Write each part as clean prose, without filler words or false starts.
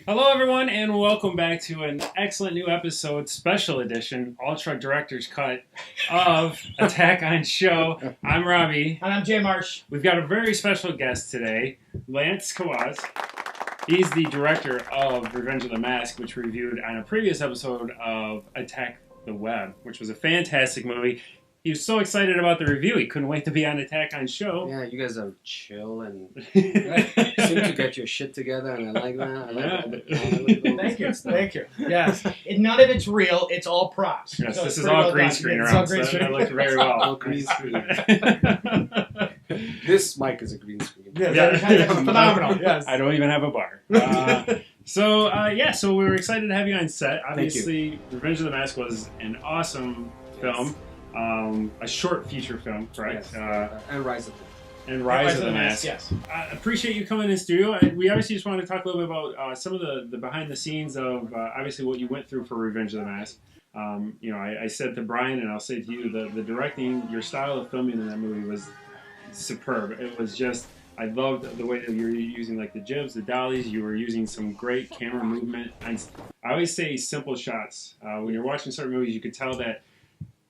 Hello, everyone, and welcome back to an excellent new episode, special edition, Ultra Director's Cut of Attack on Show. I'm Robbie. And I'm Jay Marsh. We've got a very special guest today, Lance Kawas. He's the director of Revenge of the Mask, which we reviewed on a previous episode of Attack the Web, which was a fantastic movie. He was so excited about the review, he couldn't wait to be on Attack on Show. Yeah, you guys are chill and seem to get your shit together, and I like that. I like Thank you. Thank you. Yes. None of it's real. It's all props. Yes, so this is all green screen around, so that looked very well. All green screen. This mic is a green screen. Yeah. Phenomenal. Yes. I don't even have a bar. So we were excited to have you on set. Obviously, Revenge of the Mask was an awesome film. A short feature film, correct? Yes. And Rise of the Mask. And Rise of the Mask. Yes. I appreciate you coming in studio. We obviously just wanted to talk a little bit about some of the behind the scenes of obviously what you went through for Revenge of the Mask. I said to Brian, and I'll say to you, the directing, your style of filming in that movie was superb. It was just, I loved the way that you were using like the jibs, the dollies. You were using some great camera movement. I always say simple shots. When you're watching certain movies, you could tell that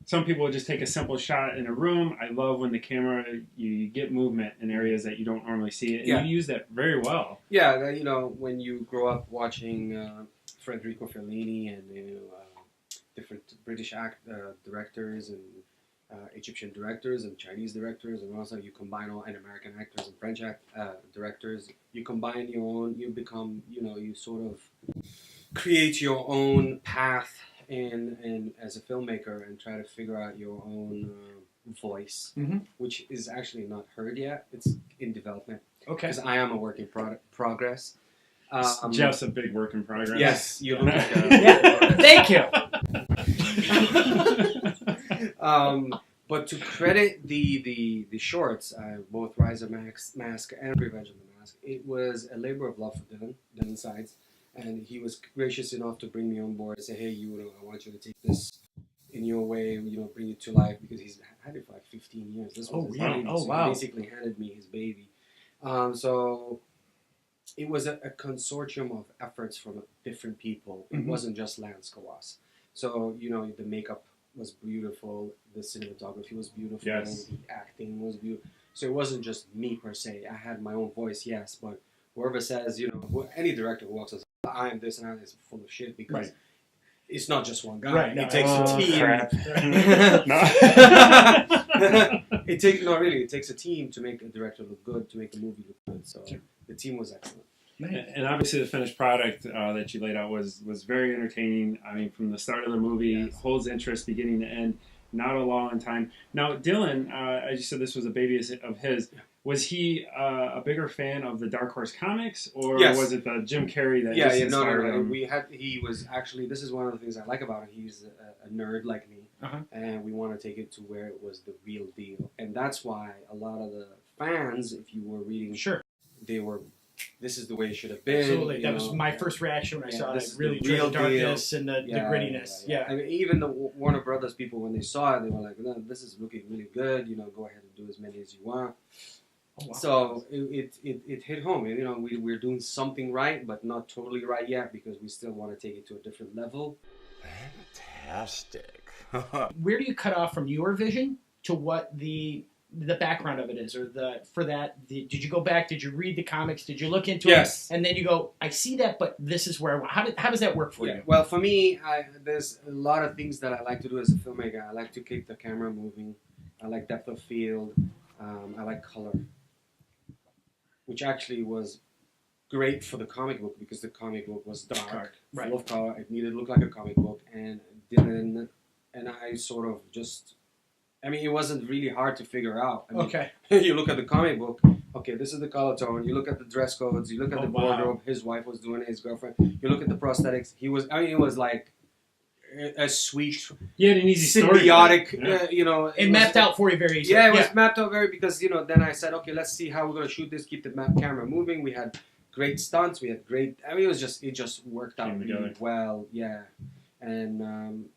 some people would just take a simple shot in a room. I love when the camera, you get movement in areas that you don't normally see it. And you use that very well. Yeah, when you grow up watching Federico Fellini and different British directors and Egyptian directors and Chinese directors, and also you combine and American actors and French directors, you combine your own, you become, you sort of create your own path and as a filmmaker and try to figure out your own voice, which is actually not heard yet. It's in development. Okay. Because I am a work in progress. Jeff's a big work in progress. Yes, you look like Thank you. But to credit the shorts, both Rise of the Mask and Revenge of the Mask, it was a labor of love for Dylan Sides. And he was gracious enough to bring me on board and say, hey, I want you to take this in your way, bring it to life, because he's had it for like 15 years. This was his baby. So he basically handed me his baby. So it was a consortium of efforts from different people. It wasn't just Lance Kawas. So, the makeup was beautiful, the cinematography was beautiful, the acting was beautiful. So it wasn't just me per se. I had my own voice, yes, but whoever says, any director who walks us, I am this and I am this, full of shit, because it's not just one guy. Right. It takes a team. It takes a team to make a director look good, to make a movie look good. So the team was excellent. And obviously the finished product that you laid out was very entertaining. I mean, from the start of the movie, holds interest beginning to end, not a long time. Now, Dylan, as you said, this was a baby of his. Was he a bigger fan of the Dark Horse comics, or was it the Jim Carrey that just inspired him? He was actually, this is one of the things I like about him. He's a nerd like me, and we want to take it to where it was the real deal. And that's why a lot of the fans, if you were reading, they were, this is the way it should have been. Absolutely. That was my first reaction when I saw it. Really the darkness and the grittiness. Yeah. I mean, even the Warner Brothers people, when they saw it, they were like, no, this is looking really good. Go ahead and do as many as you want. Oh, wow. So it hit home. We're doing something right, but not totally right yet, because we still want to take it to a different level. Fantastic. Where do you cut off from your vision to what the background of it is, or did you go back? Did you read the comics? Did you look into it? And then you go, I see that, but this is where I want. How does that work for you? Well, for me, there's a lot of things that I like to do as a filmmaker. I like to keep the camera moving. I like depth of field. I like color, which actually was great for the comic book, because the comic book was dark, full of color. It needed to look like a comic book, and Dylan and I sort of just, it wasn't really hard to figure out. You look at the comic book, okay, this is the color tone. You look at the dress codes, you look at the wardrobe his wife was doing, his girlfriend. You look at the prosthetics. It was like a sweet, an easy symbiotic, it mapped out for you very easily. Yeah, it was mapped out because, then I said, okay, let's see how we're going to shoot this, keep the camera moving. We had great stunts, we had great, it just worked out really well, and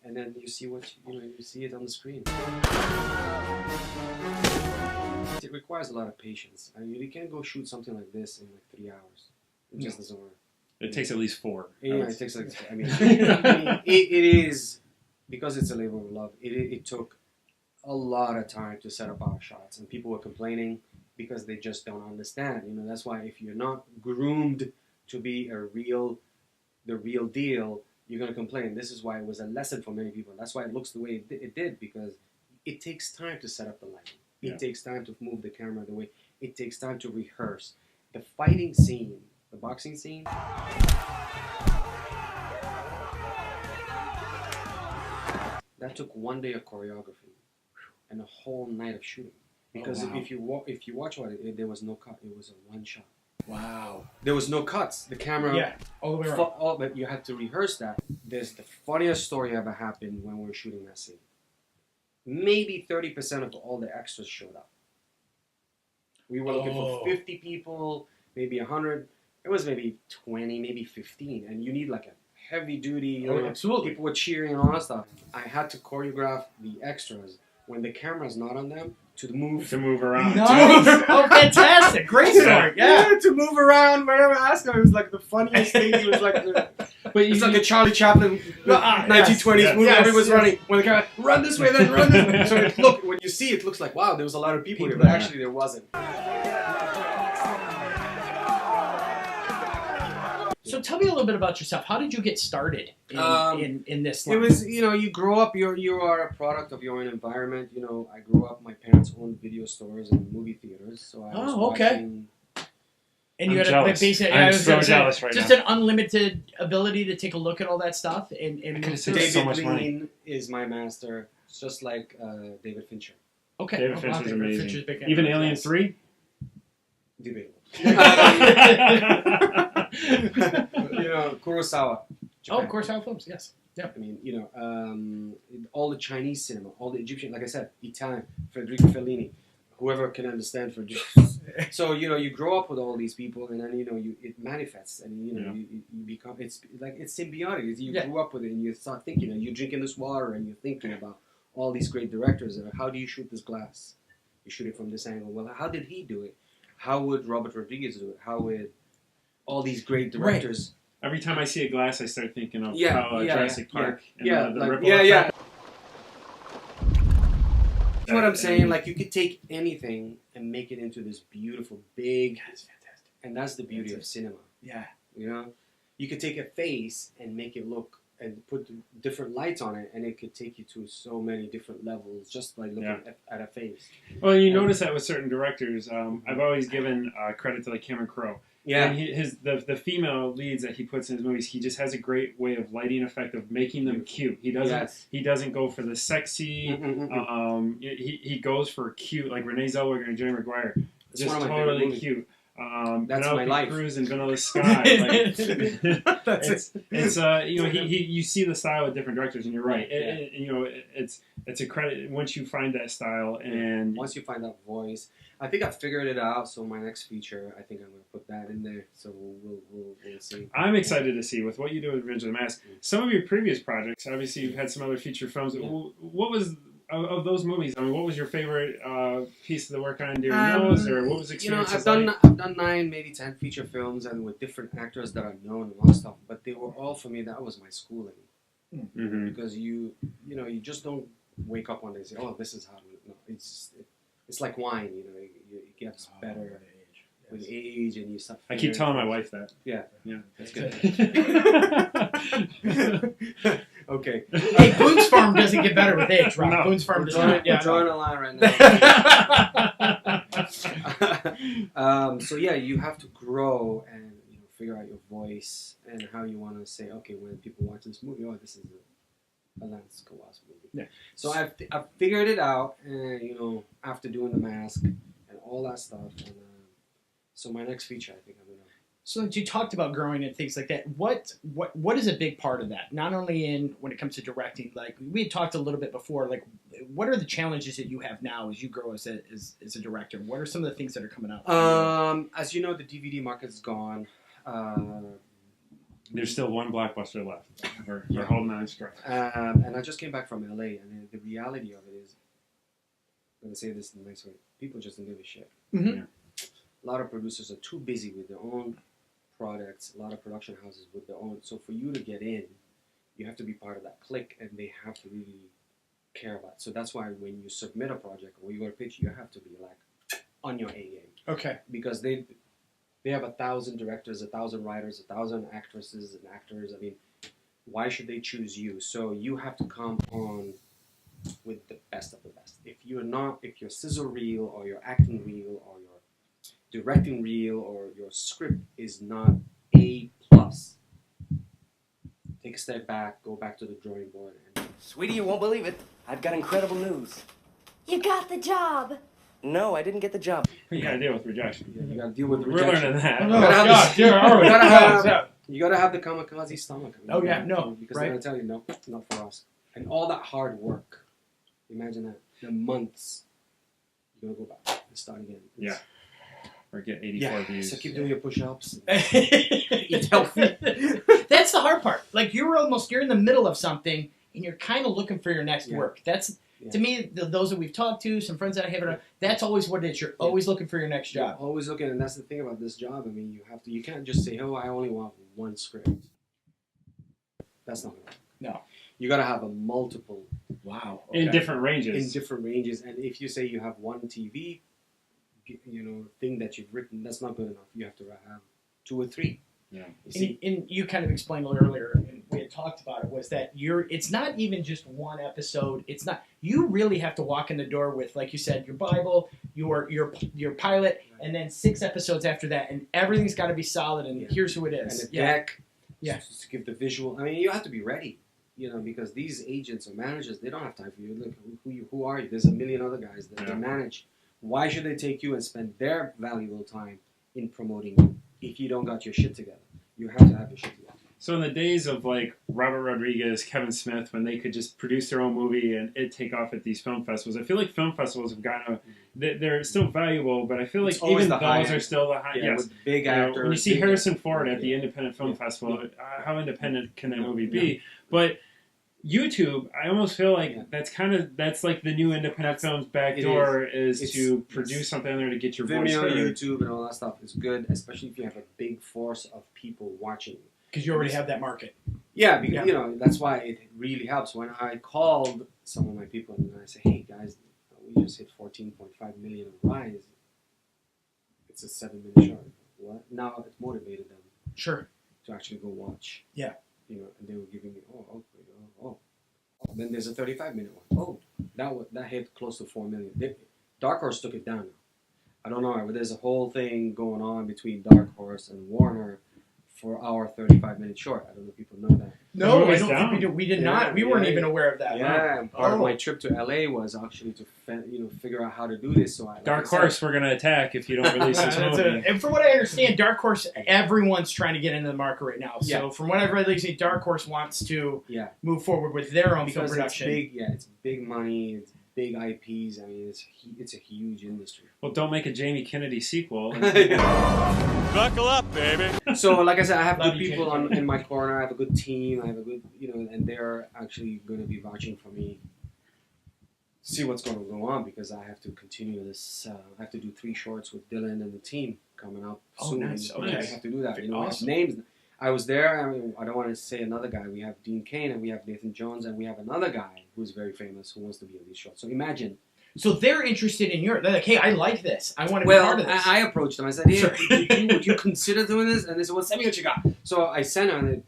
then you see you see it on the screen. It requires a lot of patience. You can't go shoot something like this in like 3 hours. It just doesn't work. It takes at least 4. Yeah, it takes like, I mean, it is, because it's a labor of love, it took a lot of time to set up our shots, and people were complaining because they just don't understand. You know, that's why if you're not groomed to be the real deal, you're going to complain. This is why it was a lesson for many people. That's why it looks the way it did, because it takes time to set up the lighting. It takes time to move the camera the way. It takes time to rehearse. The fighting scene, the boxing scene. That took 1 day of choreography and a whole night of shooting. Because if you watch it, there was no cut. It was a one shot. Wow. There was no cuts. The camera. All the way around. But you had to rehearse that. There's the funniest story ever happened when we were shooting that scene. Maybe 30% of all the extras showed up. We were looking for 50 people, maybe 100. It was maybe 20, maybe 15. And you need like a heavy duty. Absolutely. People were cheering and all that stuff. I had to choreograph the extras when the camera's not on them to move around. Nice. Oh, fantastic! Great story. Yeah, to move around. Whenever I asked him, it was like the funniest thing. It was like, it's like a Charlie Chaplin 1920s movie. Everybody was running. When the camera run this way, then run this way. So when you see it, looks like wow, there was a lot of people here, but actually there wasn't. So tell me a little bit about yourself. How did you get started in this line? It was, you grow up, you are a product of your own environment. You know, I grew up, my parents owned video stores and movie theaters, so I was watching. And you I'm had jealous. I'm so jealous right just now. an unlimited ability to take a look at all that stuff. And David so much Lean money. is my master, just like David Fincher. Okay. David Fincher's amazing. Fincher's big Even Alien 3? Debatable. Kurosawa. Japan. Oh, of course, Howell films. Yes. Yeah. I mean, all the Chinese cinema, all the Egyptian, like I said, Italian, Federico Fellini, whoever can understand Federico. So you grow up with all these people, and then it manifests, and you become. It's symbiotic. You grew up with it, and you start thinking. You're drinking this water, and you're thinking about all these great directors. And how do you shoot this glass? You shoot it from this angle. Well, how did he do it? How would Robert Rodriguez do it? How would all these great directors? Right. Every time I see a glass, I start thinking of Jurassic Park and the ripple effect. That's what I'm saying. Like, you could take anything and make it into this beautiful, big... That's fantastic. And that's the beauty of cinema. Yeah. You could take a face and make it look... and put different lights on it, and it could take you to so many different levels just by looking at a face. Well, you notice that with certain directors. I've always given credit to like Cameron Crowe. Yeah. And the female leads that he puts in his movies, he just has a great way of lighting effect of making them cute. He doesn't go for the sexy. He goes for cute, like Renee Zellweger and Jerry Maguire. Just totally cute. That's my life. Cruz and Vanilla Sky. You see the style of different directors, and you're right. It's a credit once you find that style, and once you find that voice. I think I figured it out. So my next feature, I think I'm going to put that in there. So we'll see. I'm excited to see with what you do with Revenge of the Mask. Some of your previous projects, obviously, you've had some other feature films. Yeah. What was of those movies? I mean, what was your favorite piece of the work on? Do you know, or what was the experience? I've done 9, maybe 10 feature films, and with different actors that I've known and all that stuff. But they were all for me. That was my schooling, because you just don't wake up one day and say, "Oh, this is how." It's like wine. It gets better with age, and you start. I keep telling my wife that. Yeah, that's good. Okay. Hey, Boone's Farm doesn't get better with age, Rob. No. Boone's Farm does not. We're drawing a line right now. So you have to grow and figure out your voice and how you want to say, okay, when people watch this movie, this is a Lance Kawas movie. Yeah. So I've figured it out, and after doing the mask and all that stuff, and so my next feature, I think I'm gonna. So you talked about growing and things like that. What is a big part of that? Not only when it comes to directing, like we had talked a little bit before, like what are the challenges that you have now as you grow as a director? What are some of the things that are coming up? As you know, the DVD market's gone. There's still one blockbuster left. We're holding on strong. And I just came back from LA, and the reality of it is, I'm going to say this in a nice way, people just don't give a shit. Mm-hmm. A lot of producers are too busy with their own products, a lot of production houses with their own. So for you to get in, you have to be part of that clique, and they have to really care about it. So that's why when you submit a project or you go to pitch, you have to be like on your A game. Okay. Because they have 1,000 directors, 1,000 writers, 1,000 actresses and actors. I mean, why should they choose you? So you have to come on with the best of the best. If your sizzle reel or your acting reel or your directing reel or your script is not A+, take a step back, go back to the drawing board. And Sweetie, you won't believe it. I've got incredible news. You got the job. No, I didn't get the job. You gotta deal with rejection. you gotta deal with We're rejection. learning that. Oh, gotta have God, You gotta have the kamikaze stomach. I mean, Oh, yeah, no, because right. they're gonna tell you no, not for us. And all that hard work. Imagine that. The months. You're gonna go back and start again. Yeah. Or get 84 views. So keep doing your push-ups. Eat healthy. That's the hard part. Like you're in the middle of something and you're kind of looking for your next work. That's to me, those that we've talked to, some friends that I have, that's always what it is. You're always looking for your next job. You're always looking, and that's the thing about this job. I mean, you can't just say, oh, I only want one script. That's not gonna work. No. You gotta have a multiple. Wow. In Okay. different ranges. In different ranges, and if you say you have one TV, thing that you've written, that's not good enough. You have to have 2 or 3. Yeah. You see? And you kind of explained earlier, and we had talked about it, was that it's not even just one episode. It's not. You really have to walk in the door with, like you said, your Bible, your pilot, and then 6 episodes after that, and everything's got to be solid. And here's who it is. And the deck. Yeah. Just to give the visual. I mean, you have to be ready. Because these agents or managers, they don't have time for you. Look, who are you? There's a million other guys that they manage. Why should they take you and spend their valuable time in promoting you if you don't got your shit together? You have to have your shit together. So in the days of like Robert Rodriguez, Kevin Smith, when they could just produce their own movie and it take off at these film festivals, I feel like film festivals have gotten they're still valuable, but I feel like even those are still the high. Yeah, yes, with big actors. When you see Harrison Ford at the Independent Film Festival, how independent can that movie be? But YouTube, I almost feel like that's like the new independent films backdoor is to produce something there to get your voice Vimeo, heard. YouTube, and all that stuff is good, especially if you have a big force of people watching. Because you already have that market. Yeah, because that's why it really helps. When I called some of my people and I say, "Hey guys, we just hit 14.5 million of Rise. It's a 7-minute short. What?" Now it motivated them. Sure. To actually go watch. Yeah. And they were giving me, oh. Then there's a 35-minute one. Oh, that hit close to 4 million. Dark Horse took it down now. I don't know, but there's a whole thing going on between Dark Horse and Warner for our 35-minute short. I don't know if people know that. No, I don't think we do. We did not. We weren't even aware of that. Yeah, and part of my trip to LA was actually to figure out how to do this. So Dark Horse, we're gonna attack if you don't release this movie. And from what I understand, Dark Horse, everyone's trying to get into the market right now. So from what I've read, like, Dark Horse wants to move forward with their own film production. It's big money. It's big IPs. I mean, it's a huge industry. Well, don't make a Jamie Kennedy sequel. Buckle up, baby. So, like I said, I have good people in my corner. I have a good team. I have a good, and they're actually going to be watching for me. See what's going to go on because I have to continue this. I have to do 3 shorts with Dylan and the team coming up soon. Nice. I have to do that. Awesome. We have names. I was there. I mean, I don't want to say another guy. We have Dean Cain and we have Nathan Jones and we have another guy who's very famous who wants to be in these shorts. So imagine. So they're interested in they're like, hey, I like this. I want to be part of this. I approached them. I said, hey, would you consider doing this? And they said, well, send me what you got. So I sent her and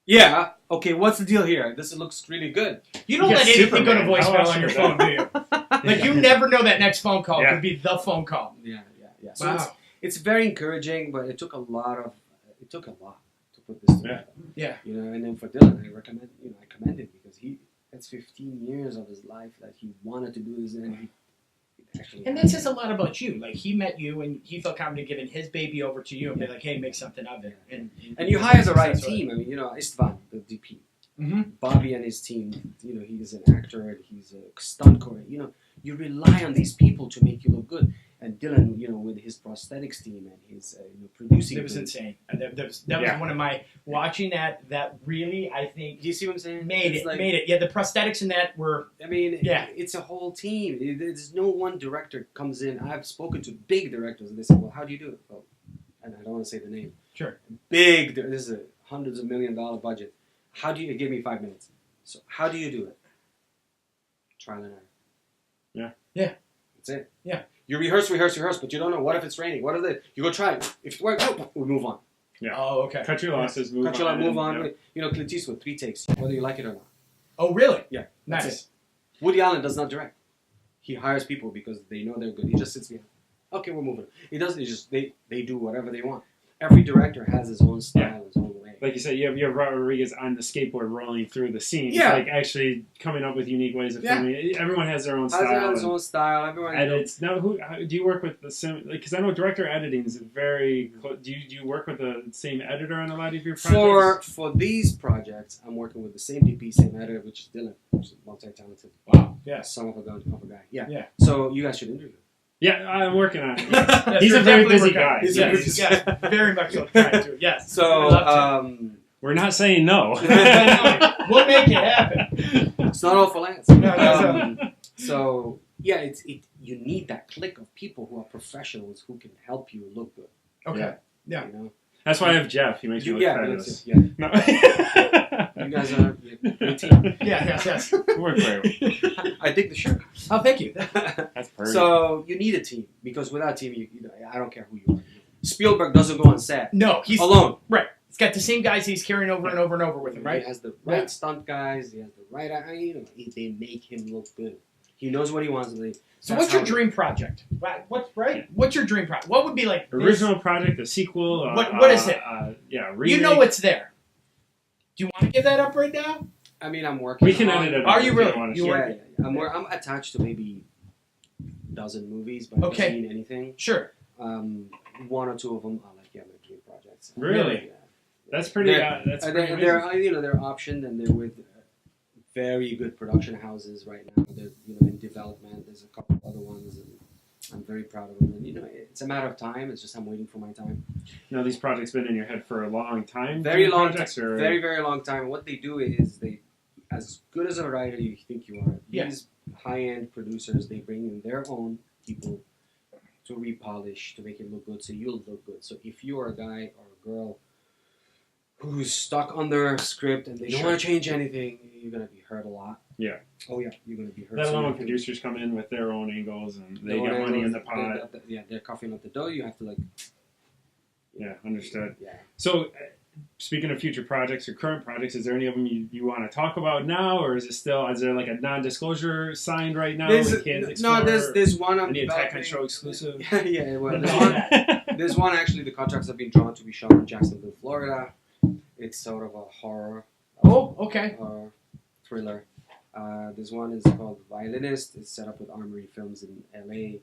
yeah, okay, what's the deal here? This looks really good. You don't let anything go to voicemail on your phone, do you? Like, you never know that next phone call could be the phone call. Yeah. So it's very encouraging, but it took a lot to put this together. Yeah. And then for Dylan, I commend him because that's 15 years of his life that he wanted to do this, and he actually. And that says a lot about you. Like, he met you, and he felt confident giving his baby over to you, and be like, "Hey, make something of it." And you hire the right team. I mean, Istvan, the DP, Bobby and his team. He's an actor and he's a stunt coordinator. You rely on these people to make you look good. And Dylan, with his prosthetics team and his producing. It was insane. That was one of my watching that really, I think. Do you see what I'm saying? Made it. Yeah, the prosthetics in that were. I mean, it's a whole team. There's no one director comes in. I've spoken to big directors and they say, "Well, how do you do it?" Well, and I don't want to say the name. Sure. Big. This is a hundreds of $1 million budget. How do you give me 5 minutes? So how do you do it? Trial and error. Yeah. Yeah. That's it. Yeah. You rehearse, but you don't know. What if it's raining? What if it? You go try it. If it works, we move on. Yeah. Oh, okay. Cut your losses, move Cut your on. move on. Yeah. You know, Clint Eastwood, 3 takes, whether you like it or not. Oh, really? Yeah. Nice. That's it. Woody Allen does not direct. He hires people because they know they're good. He just sits behind. Okay, we're moving. He doesn't. He just they do whatever they want. Every director has his own style, his own way. Like you said, you have Robert Rodriguez on the skateboard rolling through the scenes. Yeah. Like actually coming up with unique ways of filming. Everyone has their own style. Everyone has his own style. Everyone edits. Now, do you work with the same? Because I know director editing is very. Do you work with the same editor on a lot of your projects? For these projects, I'm working with the same DP, same editor, which is Dylan, who's multi-talented. Wow. Yeah. Son of a guy. Yeah. Yeah. So you guys should interview him. Yeah, I'm working on it. Yes, He's you're a very definitely busy working on guy. it. Yes, Yes, very much so. Trying to. Yes. So we're not saying no. we'll make it happen. it's not all for Lance. So yeah, you need that clique of people who are professionals who can help you look good. Okay. Yeah. You know? That's why I have Jeff. He makes me look fabulous. Yeah. No. You guys are a great team. Yes. We're great. I dig the shirt. Oh, thank you. That's perfect. So you need a team because without a team, you know, I don't care who you are. Spielberg doesn't go on set No, he's alone. right. He's got the same guys he's carrying over and over and over with him, right? He has the right stunt guys. He has the right. They make him look good. He knows what he wants to do. So what's your dream project? What's your dream project? What would be like original project, a sequel? What is it? Remake. You know it's there. Do you want to give that up right now? I mean, I'm working. We can on, edit it. Are you really? I'm attached to maybe a dozen movies, but it doesn't mean anything. Sure. 1 or 2 of them are like my dream projects. Really? Yeah. That's pretty. That's pretty amazing. They're optioned and they're with very good production houses right now. They're in development. There's a couple other ones, and I'm very proud of them. And it's a matter of time. It's just I'm waiting for my time. Now these projects been in your head for a long time. Very long projects, time. Very very long time. What they do is they, as good as a writer you think you are. These high-end producers, they bring in their own people to repolish, to make it look good, so you'll look good. So if you are a guy or a girl who's stuck on their script and they don't want to change anything, you're going to be hurt a lot. Yeah. Oh, yeah, you're going to be hurt. That alone when producers come in with their own angles and they get money in the pot. They're coughing up the dough. You have to, like... Yeah, understood. Yeah. So, speaking of future projects or current projects, is there any of them you want to talk about now, or is there like a non-disclosure signed right now? There's one I'm any Attack on developing. Show exclusive? Yeah, well, there's one actually. The contracts have been drawn to be shot in Jacksonville, Florida. It's sort of a horror. Horror thriller. This one is called Violinist. It's set up with Armory Films in LA.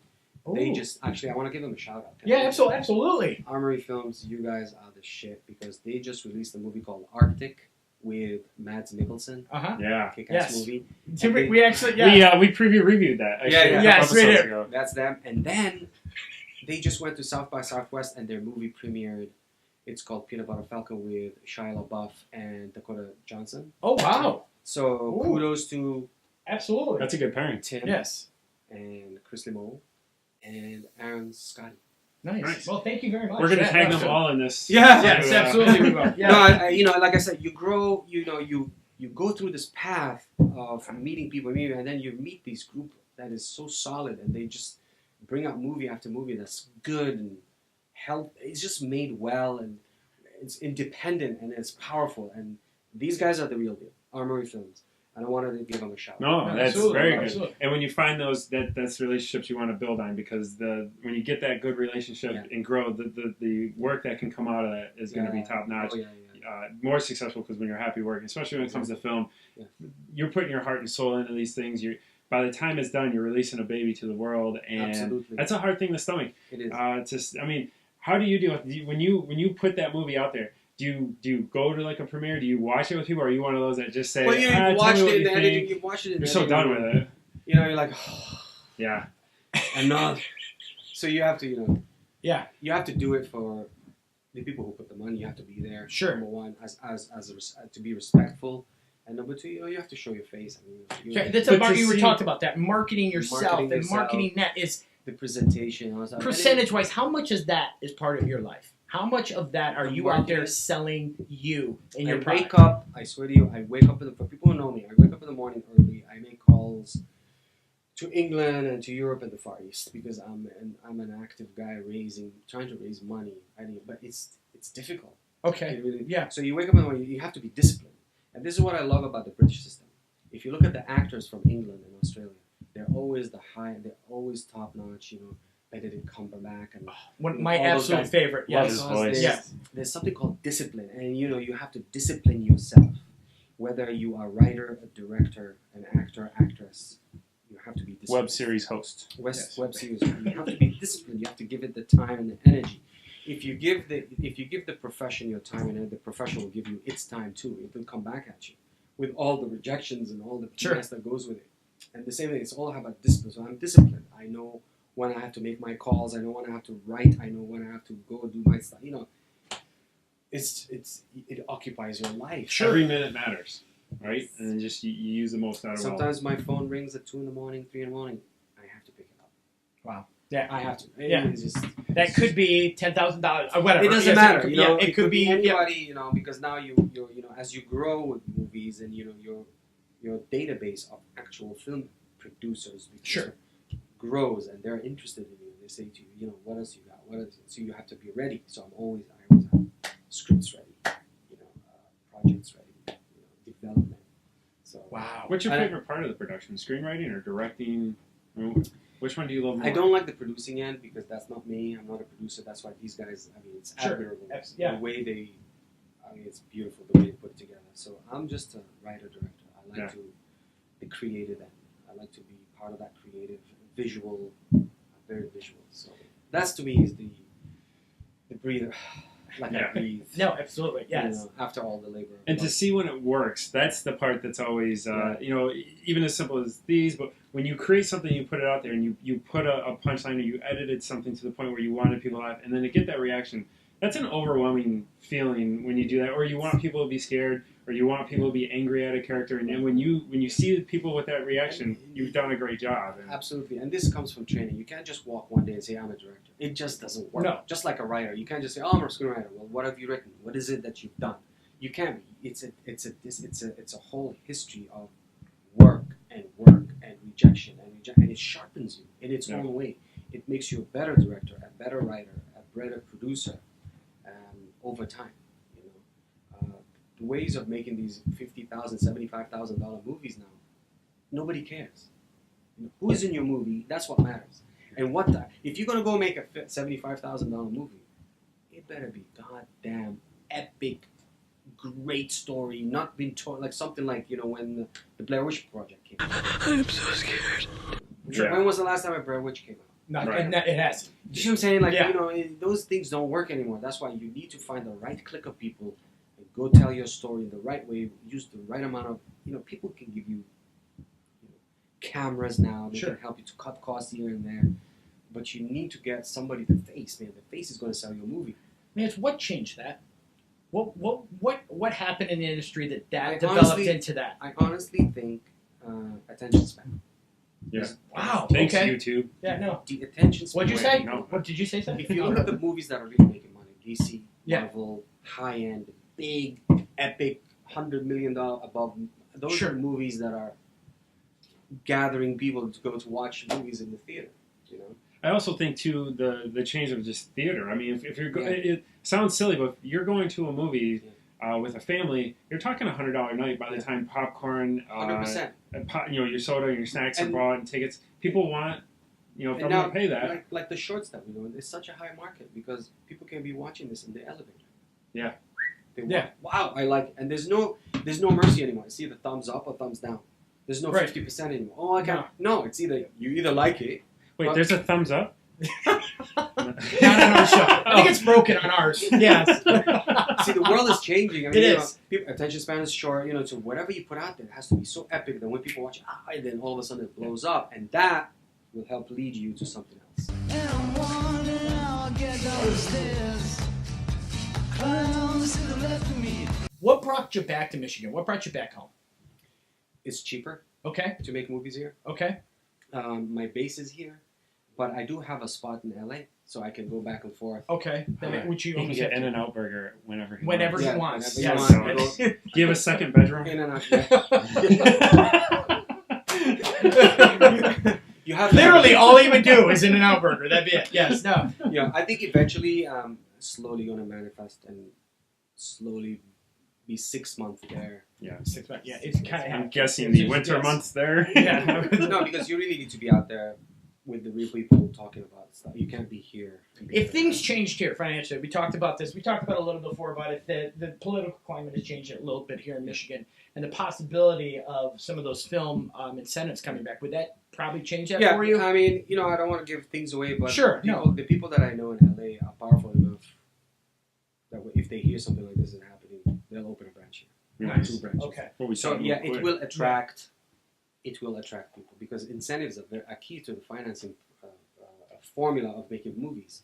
They just actually, I want to give them a shout out. Yeah, absolutely. Armory Films, you guys are the shit because they just released a movie called Arctic with Mads Mikkelsen. Yeah. Kick-ass movie. We actually, we reviewed that. Actually, yes, we did. Ago. That's them. And then they just went to South by Southwest and their movie premiered. It's called Peanut Butter Falcon with Shia LaBeouf and Dakota Johnson. Oh, wow. So kudos to absolutely. That's a good pairing. Tim. Yes. And Chris Limo and Aaron Scotty. Nice. Well, thank you very much. We're going to tag them all in this. Yeah. Yes, absolutely we will. Yeah. No, like I said, you grow, you go through this path of meeting people, and then you meet this group that is so solid, and they just bring out movie after movie that's good and it's just made well, and it's independent, and it's powerful, and these guys are the real deal. Armory Films. And I wanted to give them a shout. No, that's very good. Absolutely. And when you find those, that's relationships you want to build on, because when you get that good relationship and grow, the work that can come out of that is going to be top notch. Oh, more successful, because when you're happy working, especially when it comes to film, you're putting your heart and soul into these things. By the time it's done, you're releasing a baby to the world, and that's a hard thing to stomach. It is. How do you deal with when you put that movie out there? Do you go to like a premiere? Do you watch it with people, or are you one of those that just say, well, you've watched it in editing. You've watched it in editing. You're so done with it. You know, you're like, yeah. And not. So you have to, you have to do it for the people who put the money. You have to be there. Sure. Number one, to be respectful, and number two, you have to show your face. I mean, that's about you were talking about that marketing yourself marketing that is the presentation. Percentage wise, how much is that is part of your life? How much of that are you out there selling you and your product? Wake up, I swear to you, I wake up, for people who know me, I wake up in the morning early, I make calls to England and to Europe and the Far East because I'm an active guy trying to raise money. But it's difficult. Okay. Really, yeah. So you wake up in the morning, you have to be disciplined. And this is what I love about the British system. If you look at the actors from England and Australia, they're always they're always top notch, you know, Benedict Cumberbatch and my absolute favorite. Love his voice. There's something called discipline, and you know you have to discipline yourself. Whether you are a writer, a director, an actor, actress, you have to be disciplined. Web series host. Web series. You have to be disciplined. You have to give it the time and the energy. If you give the profession your time, and the profession will give you its time too. It will come back at you with all the rejections and all the BS that goes with it. And the same thing. It's all about discipline. So I'm disciplined. I know when I have to make my calls. I know when I have to write. I know when I have to go do my stuff. You know, it occupies your life. Sure. Every minute matters, right? And then just you use the most out of it. Sometimes my phone rings at 2 in the morning, 3 in the morning. I have to pick it up. Wow. Yeah, I have to. Yeah. That could be $10,000 or whatever. It doesn't matter. You know, it could be anybody. You know, because now you as you grow with movies and you know your database of actual film producers grows and they're interested in you. They say to you, you know, what else you got? What else? So you have to be ready. So I always have scripts ready, you know, projects ready, you know, development. So wow. What's your favorite part of the production? Screenwriting or directing? Which one do you love more? I don't like the producing end because that's not me. I'm not a producer. That's why these guys. I mean, it's admirable. The way they. I mean, it's beautiful the way they put it together. So I'm just a writer director. I like to the creative end. I like to be part of that creative visual. I'm very visual. So that's to me is the breather. Like I breathe. No, absolutely. Yes. You know, after all the labor. And to see when it works, that's the part that's always, you know, even as simple as these, but when you create something, you put it out there, and you put a punchline, or you edited something to the point where you wanted people to laugh, and then to get that reaction, that's an overwhelming feeling when you do that. Or you want people to be scared, or you want people to be angry at a character, and when you see people with that reaction, you've done a great job. Absolutely, and this comes from training. You can't just walk one day and say, I'm a director. It just doesn't work. No. Just like a writer. You can't just say, oh, I'm a screenwriter. Well, what have you written? What is it that you've done? You can't be. It's a whole history of work and rejection and it sharpens you in its own way. It makes you a better director, a better writer, a better producer over time. You know, the ways of making these $50,000, $75,000 movies now, nobody cares. You know, who is in your movie? That's what matters. And if you're gonna go make a $75,000 movie, it better be goddamn epic, great story, not been told like something like when the Blair Witch Project came out. I'm so scared. When was the last time a Blair Witch came out? It has. You see what I'm saying? Like those things don't work anymore. That's why you need to find the right clique of people and go tell your story in the right way. Use the right amount of people can give you cameras now. They can help you to cut costs here and there. But you need to get somebody the face, man. The face is going to sell your movie. Man, what changed that? What happened in the industry that developed into that? I honestly think attention span. Yeah. Wow. Thanks, YouTube. Yeah, no. The attention span. What'd you say? No. What did you say? If you look at the movies that are really making money, DC, Marvel, high-end, big, epic, $100 million above, those are movies that are gathering people to go to watch movies in the theater. I also think too the change of just theater. I mean, if you're it sounds silly, but if you're going to a movie with a family, you're talking $100 night by the time popcorn, 100%. Your soda and your snacks are bought and tickets. People want, if I'm going to pay that. Like the shorts that we're doing, it's such a high market because people can be watching this in the elevator. Yeah. Wow, I like it. And there's no mercy anymore. It's either thumbs up or thumbs down. There's no 50% anymore. Oh, I can't. No, it's you either like it. Wait, there's a thumbs up? Not on our show. I think it's broken on ours. Yes. See, the world is changing. I mean, it is. Attention span is short. So whatever you put out there has to be so epic that when people watch it, then all of a sudden it blows up, and that will help lead you to something else. And I'm wondering how I'll get down the stairs. Clowns to the left of me. What brought you back to Michigan? What brought you back home? It's cheaper. Okay. To make movies here. Okay. My base is here. but I do have a spot in LA, so I can go back and forth. Okay. Then which you He can almost get have to- In-N-Out Burger whenever he whenever wants. he wants. whenever Yes. you want. So do you have a second bedroom? In and out. Yeah. You have Literally, all he would do is In-N-Out Burger. That'd be it. Yes. No. Yeah, I think eventually, slowly going to manifest and slowly be 6 months there. Yeah. 6 months. Yeah, it's kind of. I'm guessing the winter months there. Yeah. No, because you really need to be out there with the real people talking about stuff. You can't be here. If things changed here financially, we talked about this. We talked about a little before about it. The political climate has changed a little bit here in Michigan, and the possibility of some of those film incentives coming back. Would that probably change that Yeah, for you? I mean, I don't want to give things away, but Sure, the people that I know in LA are powerful enough that if they hear something like this is happening, they'll open a branch here. Nice. 2 branches. Okay. What we So saw yeah, real quick. it will attract. It will attract people because incentives are key to the financing formula of making movies.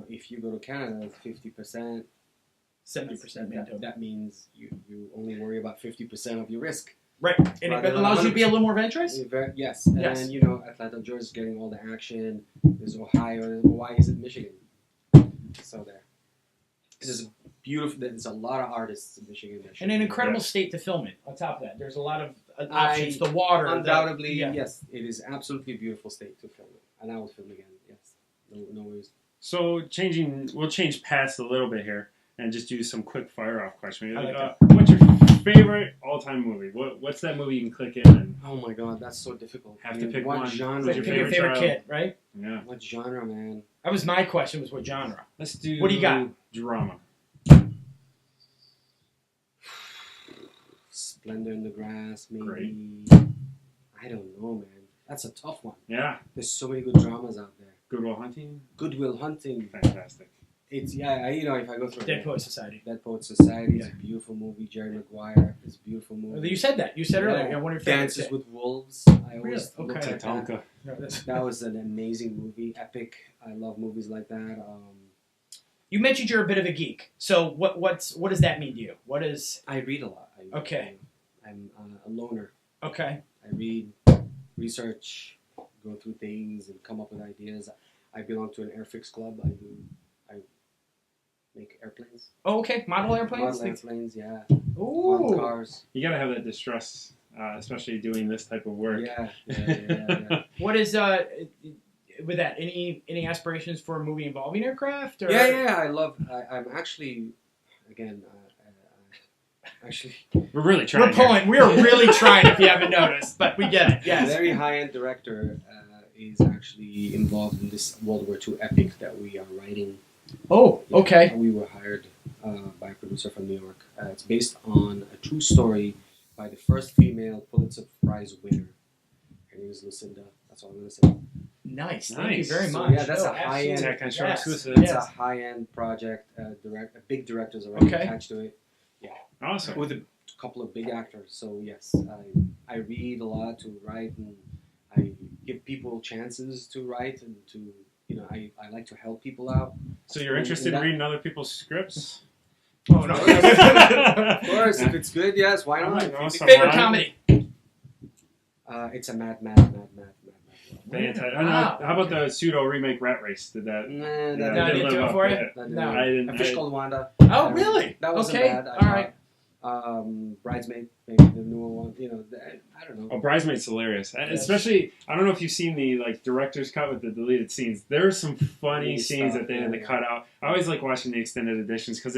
If you go to Canada, it's 50%. 70%. That means you only worry about 50% of your risk. Right, and it Rather than allows you to be a little more adventurous. Yes, and Yes. then Atlanta, Georgia's getting all the action. There's Ohio. Why is it Michigan? So there. This is beautiful. There's a lot of artists in Michigan. And an incredible state to film it. On top of that, there's a lot of options. The water, Undoubtedly, yeah. yes. It is absolutely a beautiful state to film it, and I will film again. Yes, no worries. So we'll change past a little bit here and just do some quick fire off questions. I like What's your favorite all time movie? What's that movie you can click in and Oh my God, that's so difficult. have to pick what one? genre? It's like Your pick your favorite favorite child? kid, right? Yeah. What genre, man? That was my question. Was what genre? Let's do. What do you got? Drama. Splendor in the Grass, maybe. Great. I don't know, man. That's a tough one. Yeah. There's so many good dramas out there. Good Will Hunting. Goodwill Hunting. Fantastic. It's if I go through Dead Poets Society. Dead Poets Society is a beautiful movie. Jerry Maguire is a beautiful movie. You said that. You said earlier. I wonder if Dances with Wolves. I always Really? looked Okay. at that. Tonka. That was an amazing movie, epic. I love movies like that. You mentioned you're a bit of a geek. So what does that mean to you? What is I read a lot. Okay. I'm a loner. okay? I read, research, go through things, and come up with ideas. I belong to an airfix club. I make airplanes. Oh, okay. Model airplanes. Model airplanes, yeah. Ooh. Model cars. You gotta have that distress, especially doing this type of work. Yeah. What is with that? Any aspirations for a movie involving aircraft? Or? Yeah. I'm actually, again, We're really trying. We're really trying. If you haven't noticed, but we get it. a Yes. very high-end director is actually involved in this World War II epic that we are writing. Oh, Yeah, okay. We were hired by a producer from New York. It's based on a true story by the first female Pulitzer Prize winner. Her name is Lucinda. That's all I'm going to say. Nice. Thank you Nice. very So, much. yeah, that's a high-end- absolutely. That kind of show Yes. exclusive. It's Yes. a high-end project. Big directors already Okay. attached to it. Awesome. With a couple of big actors. So yes, I read a lot to write, and I give people chances to write, and to I like to help people out. So you're interested in reading other people's scripts? Oh no. Of course, if it's good, yes, why not? Awesome. Favorite comedy? It's a mad. Fantastic. Wow. How about the pseudo remake Rat Race? Did that? Nah, Yeah, that No, didn't didn't live do it up for to you? it. No. I didn't. A Fish Called Wanda. Oh, really? That wasn't Okay. bad. All right. Bridesmaid, maybe the newer one. I don't know. Oh, Bridesmaid's hilarious. Especially, I don't know if you've seen the director's cut with the deleted scenes. There are some funny Funny scenes stuff, that they had to yeah. cut out. I always like watching the extended editions because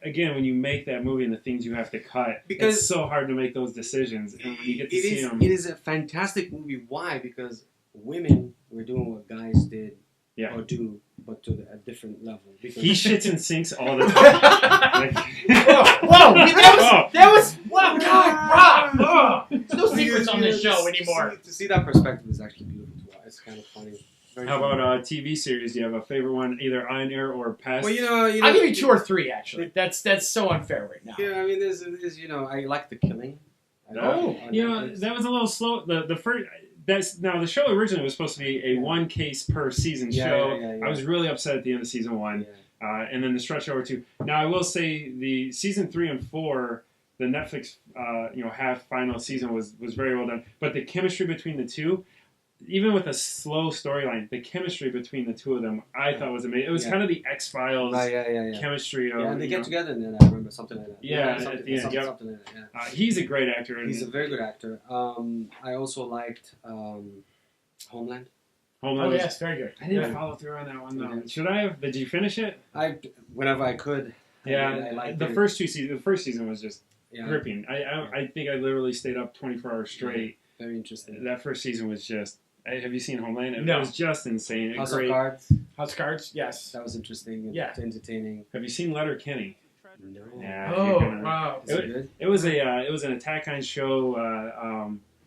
again, when you make that movie and the things you have to cut, Because it's so hard to make those decisions. And when you get to It see is. them, It is a fantastic movie. Why? Because women were doing what guys did yeah. or do, but to a different level. Because He shits and sinks all the time. Whoa! That was wow, God, Rob! There's no secrets on this show anymore. To see that perspective is actually beautiful to watch. It's kind of funny. Very How funny. about TV series? Do you have a favorite one, either on air or past? Well, you know, I'll give you 2 or 3. Actually, that's so unfair right now. Yeah, I mean, there's I like The Killing. Oh, That was a little slow. The first. The show originally was supposed to be a one case per season show. Yeah. I was really upset at the end of season 1, and then the stretch over 2. Now I will say the season 3 and 4, the Netflix half final season was very well done. But the chemistry between the two, even with a slow storyline, the chemistry between the two of them, I thought was amazing. It was kind of the X-Files chemistry. Of, and they get together, and then I remember something like that. Yeah, something like that. Yeah. He's a great actor. He's a very good actor. I also liked Homeland. Homeland. Oh yes, very good. I didn't follow through on that one though. Yeah. Should I have? Did you finish it? Whenever I could. Yeah, I liked the it. first two seasons. The first season was just Yeah. gripping. I think I literally stayed up 24 hours straight. Very interesting. That first season was just. Have you seen Homeland? It No. was just insane. House Great. of Cards. House of Cards, yes. That was interesting and Yeah. entertaining. Have you seen Letterkenny? No. Yeah. Oh you're gonna- wow. Is it good? It was an Attack on show,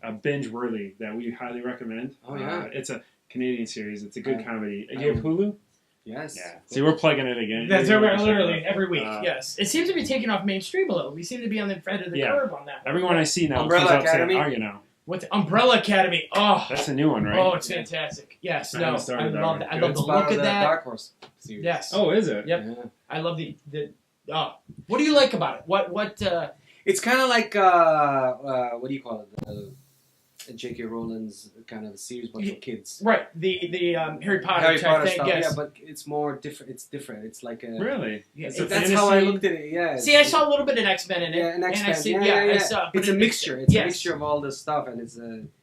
a binge worthy that we highly recommend. Oh, yeah. It's a Canadian series. It's a good comedy. I You have Hulu? Yes. Yeah. See, we're plugging it again. That's You're literally every week. Uh, Yes, it seems to be taking off mainstream a little. We seem to be on the front of the curve on that. Everyone I see now Umbrella comes up Academy? saying, "Oh, you know." What's Umbrella Academy? Oh, That's a new one, right? oh, it's fantastic. Yes, I no, haven't I started that love one. that. I Good. love It's the part look of of the that. Dark Horse series. Yes. Oh, is it? Yep. Yeah. I love the. What do you like about it? What? It's kind of like what do you call it? J.K. Rowling's kind of series, but for kids. Right. The Harry Potter Harry type Potter thing. stuff, Yes. yeah, but it's more different. It's different. It's like a Really? Yeah, It's a That's how I fantasy? looked at it. Yeah. See, I saw a little bit of X-Men in it. Yeah, an and I X-Men. see, Yeah. I saw, but It's a mixture. It's a yes. mixture of all this stuff, and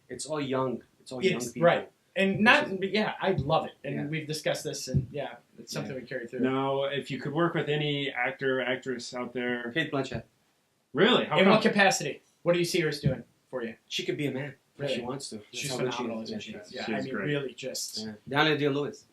it's all young. It's all young Yes, people. right. And I love it. And Yeah. we've discussed this, and it's something we carry through. Now, if you could work with any actor, actress out there, Kate Blanchett. really? How In come? what capacity? What do you see her as doing for you? She could be a man if Really? she wants to. That's She's how good phenomenal, she isn't is. she? Yeah. Yeah, I She's mean, great. really, just. Yeah. Daniel Day-Lewis.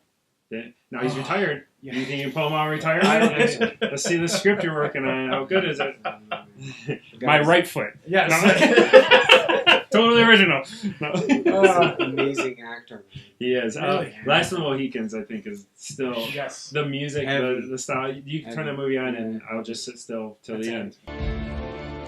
Now he's retired. Yeah. You think you can pull him out retired? I don't think so. Let's see the script you're working on. How good is it? The My guy's- right foot. Yes. No. Totally original. No. He's an amazing actor. He is. Really? Last of the Mohicans, I think, is still Yes. the music, Heavy. the style. You can turn Heavy. the movie on, and I'll just sit still till That's the it. end.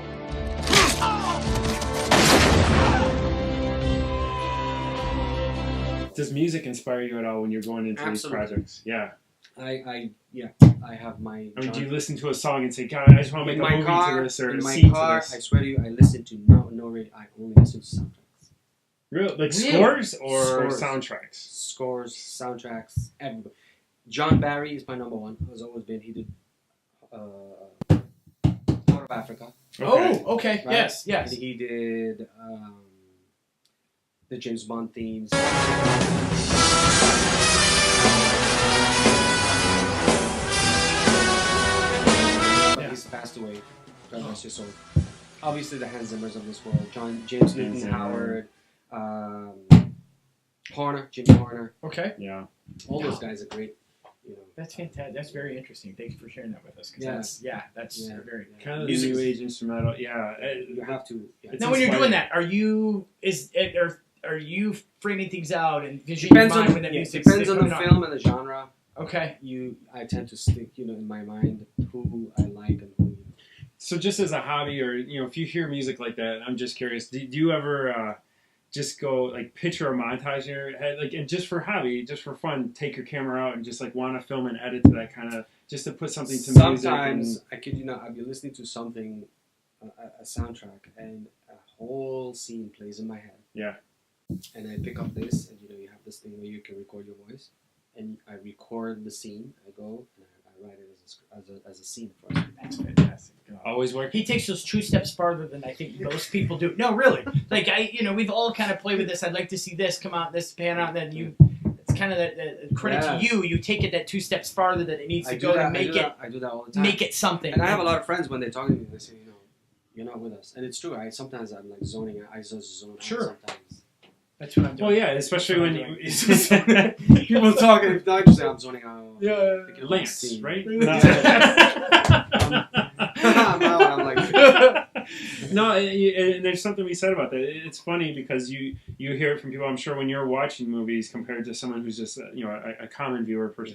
Does music inspire you at all when you're going into Absolutely. these projects? Yeah. I have my. I mean, do you listen to a song and say, "God, I just want to in make a my movie car? to this or In a my scene car, to I this"? swear to you, I listen to no radio. I only listen to soundtracks. Real, like Really? scores or Scores. soundtracks? Scores, soundtracks, everybody. John Barry is my number one. Has always been. He did Horn of Africa. Oh, okay. Right? Yes, yes. And he did the James Bond themes. But he's passed away. God rest his soul. Obviously, the Hans Zimmers of this world. James Newton Zimmer. Howard. Horner, Jimmy Horner. Okay. Yeah. All those guys are great. You know. That's fantastic. That's very interesting. Thank you for sharing that with us. 'Cause Yeah. that's Yeah. very. Kind of the Music new is- age instrumental. Yeah. You have to. Yeah. It's Now, when you're inspiring. doing that, are you framing things out and visioning Depends in mind on when that music's depends on the coming film and the genre. Okay. I tend to stick, in my mind who I like and who. So just as a hobby, or if you hear music like that, I'm just curious. Do you ever just go like picture a montage in your head, like, and just for hobby, just for fun, take your camera out and just like want to film and edit to that kind of, just to put something to music? Sometimes I kid you not, I'll be listening to something, a soundtrack, and a whole scene plays in my head. Yeah. And I pick up this, and you have this thing where you can record your voice, and I record the scene. I go and I write it as a scene for us. That's fantastic. Always work. He takes those 2 steps farther than I think most people do. No, really. Like we've all kind of played with this. I'd like to see this come out, this pan out. Then it's kind of that credit to you. You take it that 2 steps farther than it needs to go to make it. I do that all the time. Make it something. And I have a lot of friends when they talk to me, they say, you're not with us, and it's true. Sometimes I'm like zoning out. I just zone out Sure. sometimes. That's what I'm doing. Well, yeah, especially when you People talking. If I just say I'm zoning out. Yeah. Lance, right? I'm like, No, and there's something we said about that. It's funny because you hear it from people, I'm sure, when you're watching movies compared to someone who's just a common viewer, for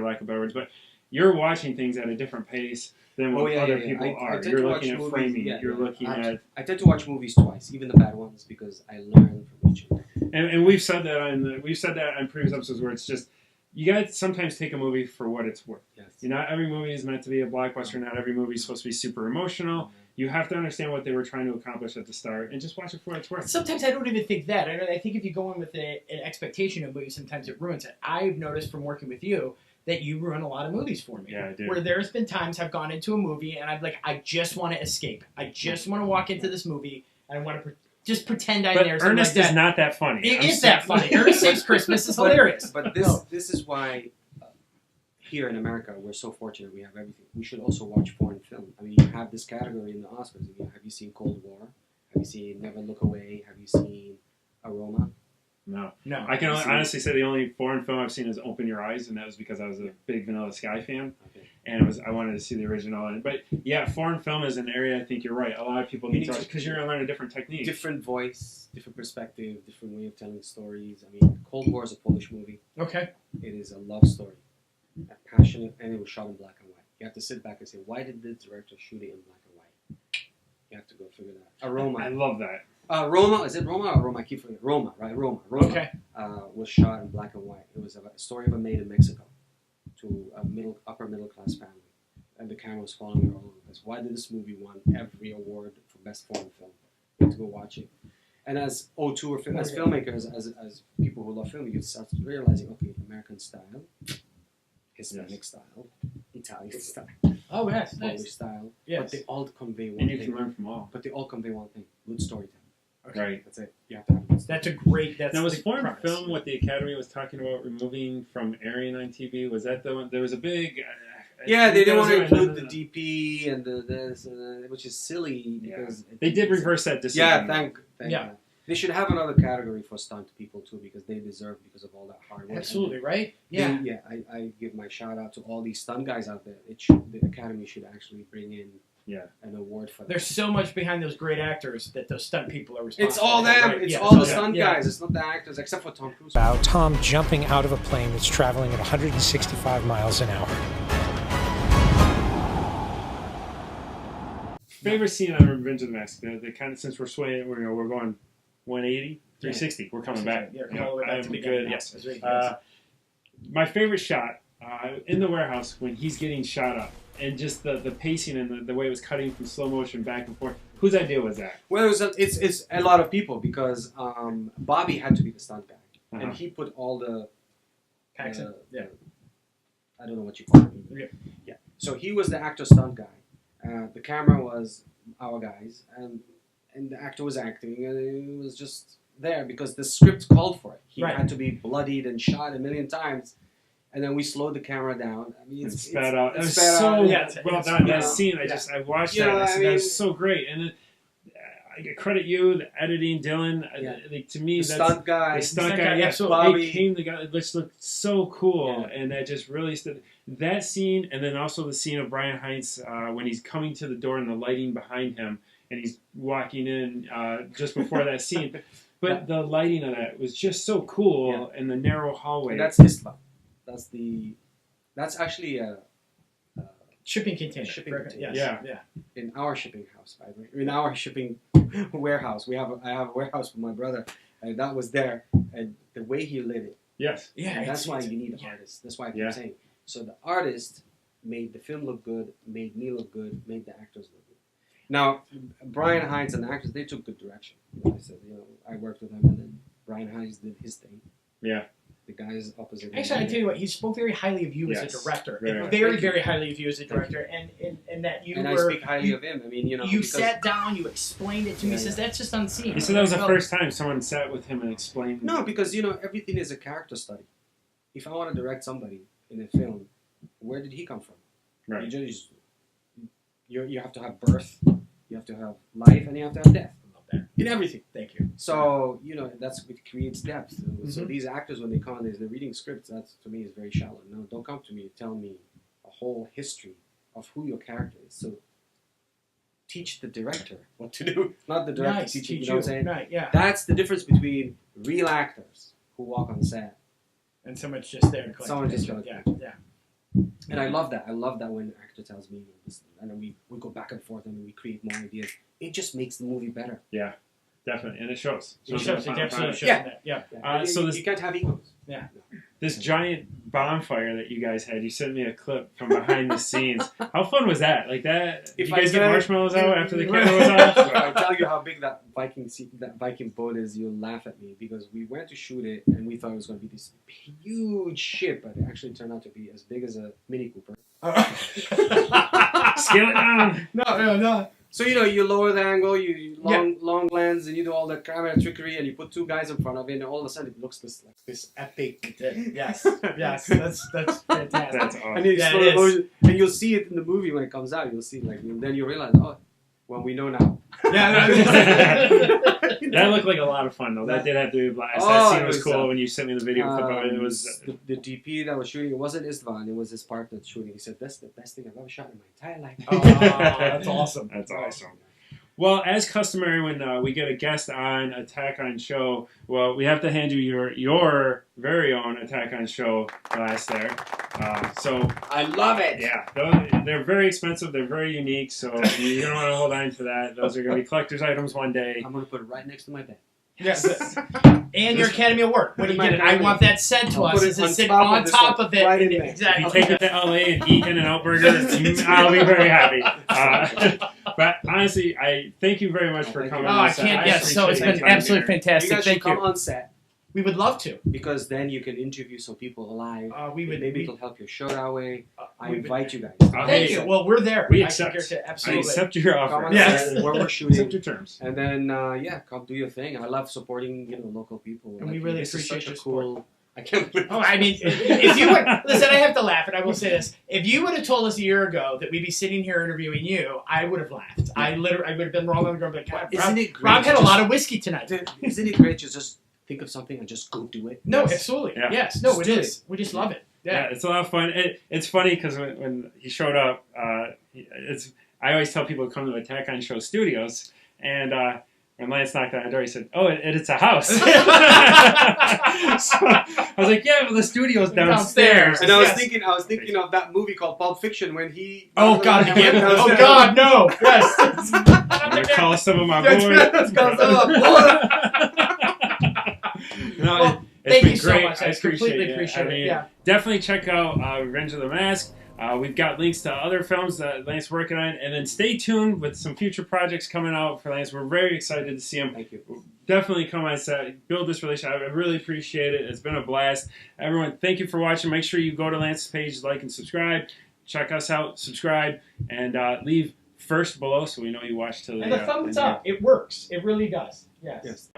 lack of better words. But you're watching things at a different pace than what other people are. tend You're to looking watch at movies, framing. You're looking at. I tend to watch movies twice, even the bad ones, because I learn from each of them. And we've said that on previous episodes where it's just you got to sometimes take a movie for what it's worth. Yes. Not every movie is meant to be a blockbuster. Not every movie is supposed to be super emotional. You have to understand what they were trying to accomplish at the start, and just watch it for what it's worth. Sometimes I don't even think that. I think if you go in with an expectation of movie, sometimes it ruins it. I've noticed from working with you that you ruin a lot of movies for me. Yeah, I do. Where there's been times I've gone into a movie and I'm like, I just want to escape. I just want to walk into this movie and I want to just pretend I'm there. Ernest is not that funny. It is that funny. Ernest Saves Christmas is hilarious. But this is why here in America we're so fortunate. We have everything. We should also watch foreign film. I mean, you have this category in the Oscars. Have you seen Cold War? Have you seen Never Look Away? Have you seen Aroma? No. No. I can honestly say the only foreign film I've seen is Open Your Eyes, and that was because I was a big Vanilla Sky fan, and I wanted to see the original. But yeah, foreign film is an area I think you're right. A lot of people need to watch because you're going to learn a different technique. Different voice, different perspective, different way of telling stories. I mean, Cold War is a Polish movie. Okay. It is a love story, a passionate, and it was shot in black and white. You have to sit back and say, why did the director shoot it in black and white? You have to go figure that out. Aroma. I love that. Roma, is it Roma or Roma? I keep forgetting. Roma, right? Roma. Okay. Was shot in black and white. It was a story of a maid in Mexico to a upper middle class family, and the camera was following her all over this. Why did this movie won every award for best foreign film? You have to go watch it. And as filmmakers, as people who love film, you start realizing, okay, American style, Hispanic style, Italian style, yes, Polish style, yes. but they all convey one And thing. you can learn from all. But they all convey one thing: good storytelling. Okay. Right. That's it. You have to have good That's a great. Now, was foreign film what the Academy was talking about removing from airing on TV? Was that the one? There was a big. Yeah, they didn't want to include the DP and the this, which is silly because they did reverse that decision. Yeah, thank God. They should have another category for stunt people too because they deserve because of all that hard work. Absolutely, right? Yeah. I give my shout out to all these stunt guys out there. The Academy should actually bring in an award for them. There's so much behind those great actors that those stunt people are responsible. It's all them. Right? It's all the stunt guys. It's not the actors, except for Tom Cruise. About Tom jumping out of a plane that's traveling at 165 miles an hour. Favorite scene on Revenge of the Mask? The kind of, since we're swaying, we're going 180, 360. We're coming back. Yeah, all the way back to the good. Yes. My favorite shot in the warehouse when he's getting shot up, and just the pacing and the way it was cutting from slow motion back and forth. Whose idea was that? Well, it's a lot of people because Bobby had to be the stunt guy, and he put all the packs in. Yeah. I don't know what you call it. Yeah. So he was the actor stunt guy. The camera was our guys, and the actor was acting, and it was just there because the script called for it. He had to be bloodied and shot a million times, and then we slowed the camera down. I mean, it's spat out. It was so well done. That scene, I watched that. That was so great, and I credit you, the editing, Dylan. To me, the stunt guy, absolutely. It came together. It just looked so cool, and that just really stood. That scene, and then also the scene of Brian Heinz when he's coming to the door and the lighting behind him, and he's walking in just before that scene. But the lighting of that was just so cool, and the narrow hallway. And that's Islam. That's actually a shipping container. Yes. Yeah. In our shipping house, by the way. In our shipping warehouse, I have a warehouse for my brother, and that was there. And the way he lit it. Yes. Yeah. That's why you need an artist. That's why I'm saying. So the artist made the film look good, made me look good, made the actors look good. Now, Brian Hines and the actors, they took good direction. I said, I worked with them, and then Brian Hines did his thing. Yeah. The guys opposite. Actually, I tell you what, he spoke very highly of you as a director. Very highly of you as a director, and that you and were. I speak highly of him. I mean, you sat down, you explained it to me. He says that's just unseen. He said that was the first time someone sat with him and explained. No, because everything is a character study. If I want to direct somebody in a film, where did he come from? Right. You have to have birth, you have to have life, and you have to have death. I love that. In everything. Thank you. So, that's what creates depth. So these actors, when they come and they're reading scripts, that to me is very shallow. No, don't come to me and tell me a whole history of who your character is. So teach the director what to do, not the director teaching you. Know what I'm saying? Right, yeah. That's the difference between real actors who walk on set. And someone's just there. Someone just goes, yeah. And I love that. I love that when the actor tells me this, and then we go back and forth and then we create more ideas. It just makes the movie better. Yeah, definitely, and it shows. It absolutely shows. So you can't have egos. Yeah. You can't have egos. This giant bonfire that you guys had. You sent me a clip from behind the scenes. How fun was that? Like that? Did you guys get marshmallows out after the camera was off? If I tell you how big that Viking boat is, you'll laugh at me because we went to shoot it and we thought it was going to be this huge ship, but it actually turned out to be as big as a Mini Cooper. Scale it down. No. So you lower the angle, you long lens, and you do all the camera trickery, and you put two guys in front of it, and all of a sudden it looks this epic. Yes, that's fantastic. That's awesome. And, and you'll see it in the movie when it comes out. You'll see and then you realize, oh, well, we know now. That looked like a lot of fun though. That did have to be a blast. That scene was cool when you sent me the video clip of it. It was the DP that was shooting. It wasn't Istvan. It was his partner shooting. He said, "That's the best thing I've ever shot in my entire life." Oh, that's awesome. That's awesome. Well, as customary when we get a guest on Attack on Show, well, we have to hand you your very own Attack on Show glass there. So I love it. Yeah, they're very expensive. They're very unique, so you don't want to hold on to that. Those are going to be collector's items one day. I'm going to put it right next to my bed. Yes. And your Academy Award. When you get it, I want that sent to us. Is it sit on top of it? Right in there. Exactly. If you take it to LA and eat In-N-Out burgers, I'll be very happy. But honestly, I thank you very much for coming. Oh, I can't guess. So it's been absolutely fantastic. You guys should come on set. We would love to. Because then you can interview some people live. Maybe it'll help your show that way. I invite you guys. Thank you. Well, we're there. We accept. Absolutely. I accept your offer. Yes. Where we're shooting. Accept your terms. And then, come do your thing. I love supporting, local people. And we really appreciate your support. I can't believe I mean, if you would listen, I have to laugh, and I will say this: if you would have told us a year ago that we'd be sitting here interviewing you, I would have laughed. I would have been wrong on the ground. But God, Rob had a lot of whiskey tonight. Isn't it great to just think of something and just go do it? No, absolutely. Yeah. Yes, no, it is. We just love it. Yeah, it's a lot of fun. It's funny because when he showed up, I always tell people to come to Attack on Show Studios, and when Lance knocked on the door, he said, "Oh, it's a house." So I was like, "Yeah, well, the studio's downstairs." And I was thinking of that movie called Pulp Fiction when he. Oh God! Oh God! No! Yes. I'm gonna call some of my boys. Let's call some of my boys. Thank you so great. much. I completely appreciate it. Yeah. Definitely check out Revenge of the Mask. We've got links to other films that Lance is working on. And then stay tuned with some future projects coming out for Lance. We're very excited to see him. Thank you. Definitely come on set. Build this relationship. I really appreciate it. It's been a blast. Everyone, thank you for watching. Make sure you go to Lance's page, like and subscribe. Check us out. Subscribe. And leave first below so we know you watched till the And the thumbs up. It works. It really does. Yes.